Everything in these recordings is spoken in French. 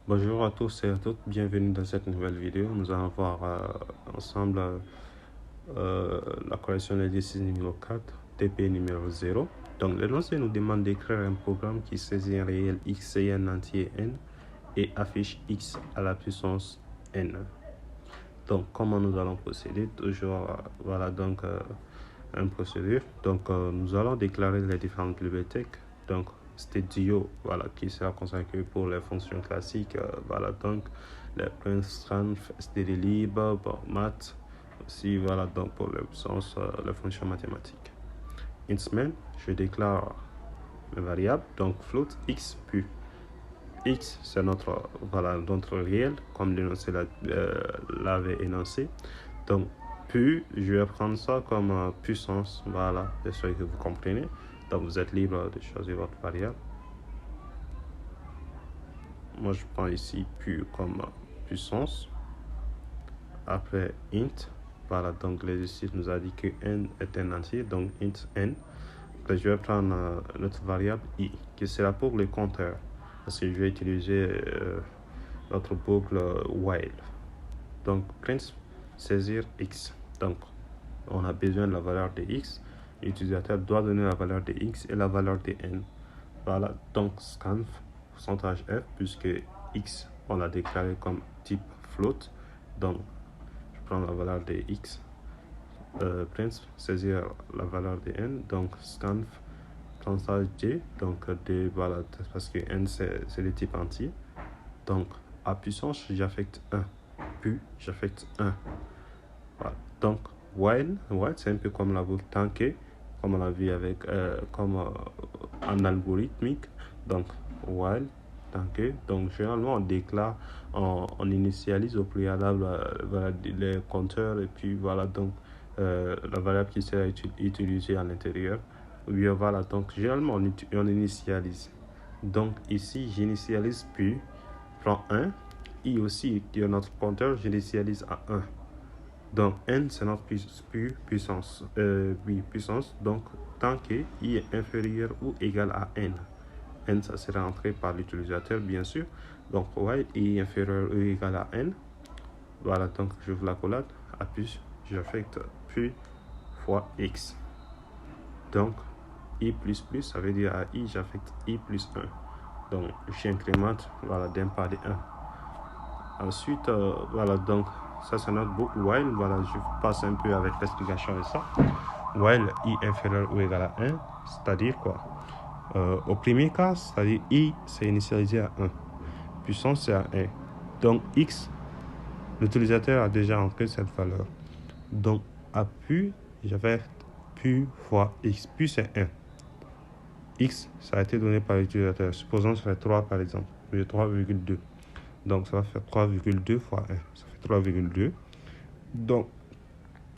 Bonjour à tous et à toutes, bienvenue dans cette nouvelle vidéo. Nous allons voir ensemble la correction de l'exercice numéro 4, TP numéro 0. Donc l'énoncé nous demande d'écrire un programme qui saisit un réel x et un entier n et affiche x à la puissance n. Donc comment nous allons procéder? Toujours une procédure. Donc nous allons déclarer les différentes bibliothèques. Donc Studio, qui sera consacré pour les fonctions classiques, donc les print, strength, std libre, math, aussi, donc pour les fonctions mathématiques. Int main, je déclare une variable, donc float x pu. X, c'est notre réel, comme l'énoncé l'avait énoncé. Donc, puis, je vais prendre ça comme puissance. Voilà, j'espère que vous comprenez. Donc, vous êtes libre de choisir votre variable. Moi, je prends ici puis comme puissance. Après, int. Voilà, donc l'exercice nous a dit que n est un entier, donc int n. Après, je vais prendre notre variable i, qui sera pour le compteur. Parce que je vais utiliser notre boucle while. Donc, print saisir x. Donc, on a besoin de la valeur de x. L'utilisateur doit donner la valeur de x et la valeur de n. Voilà, donc scanf pourcentage f, puisque x, on l'a déclaré comme type float. Donc, je prends la valeur de x. Print saisir la valeur de n. Donc, scanf pourcentage d. Donc, d, voilà, parce que n, c'est le type entier. Donc, à puissance, j'affecte 1. Puis, j'affecte 1. Voilà. Donc, while c'est un peu comme la boucle tant que, comme on l'a vu avec, en algorithmique. Donc, while, tant que. Donc, généralement, on déclare, on initialise au préalable les compteurs et puis voilà, donc, la variable qui sera utilisée à l'intérieur. Oui, voilà, donc, généralement, on initialise. Donc, ici, j'initialise puis, prends 1. I aussi, qui est notre compteur, j'initialise à 1. Donc, n, c'est notre puissance. Puissance. Donc, tant que i est inférieur ou égal à n. N, ça sera entré par l'utilisateur, bien sûr. Donc, while i est inférieur ou égal à n. Voilà, donc, j'ouvre la collade. Appuie, j'affecte puis fois x. Donc, i plus plus, ça veut dire à i, j'affecte i plus 1. Donc, j'incrémente, voilà, d'un pas de 1. Ensuite, voilà, donc, ça c'est notre boucle while. Voilà, je passe un peu avec l'explication de ça. While i inférieur ou égal à 1, c'est-à-dire quoi? Au premier cas, c'est-à-dire i c'est initialisé à 1. Puissance c'est à 1. Donc x, l'utilisateur a déjà entré cette valeur. Donc à pu, j'avais pu fois x. Pu c'est 1. X, ça a été donné par l'utilisateur. Supposons que ça fait 3 par exemple. 3,2. Donc, ça va faire 3,2 fois 1. Ça fait 3,2. Donc,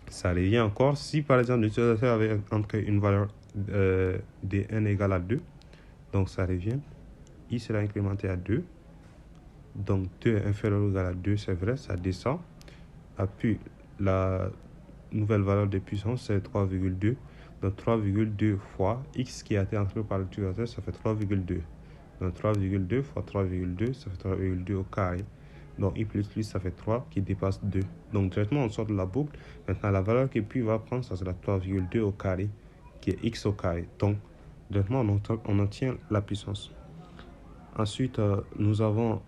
ça revient encore. Si, par exemple, l'utilisateur avait entré une valeur de n égale à 2, donc ça revient. I sera incrémenté à 2. Donc, 2 est inférieur ou égal à 2, c'est vrai, ça descend. Puis, la nouvelle valeur de puissance, c'est 3,2. Donc, 3,2 fois x qui a été entré par l'utilisateur, ça fait 3,2. Donc 3,2 fois 3,2, ça fait 3,2 au carré. Donc i plus plus, ça fait 3 qui dépasse 2. Donc directement, on sort de la boucle. Maintenant, la valeur que pi va prendre, ça sera 3,2 au carré, qui est x au carré. Donc, directement, on obtient la puissance. Ensuite, nous avons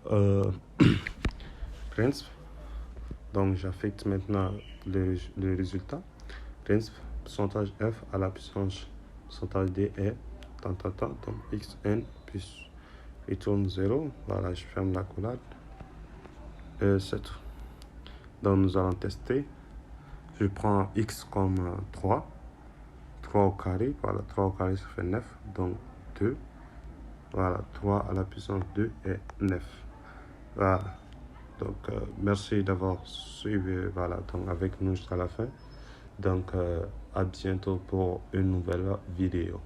Print. Donc, j'affecte maintenant le résultat. Print, pourcentage f à la puissance, pourcentage d est donc xn plus il tourne 0. Voilà, je ferme la collade. C'est tout. Donc, nous allons tester. Je prends x comme 3. 3 au carré. Voilà, 3 au carré, ça fait 9. Donc, 2. Voilà, 3 à la puissance 2 est 9. Voilà. Donc, merci d'avoir suivi donc avec nous jusqu'à la fin. Donc, à bientôt pour une nouvelle vidéo.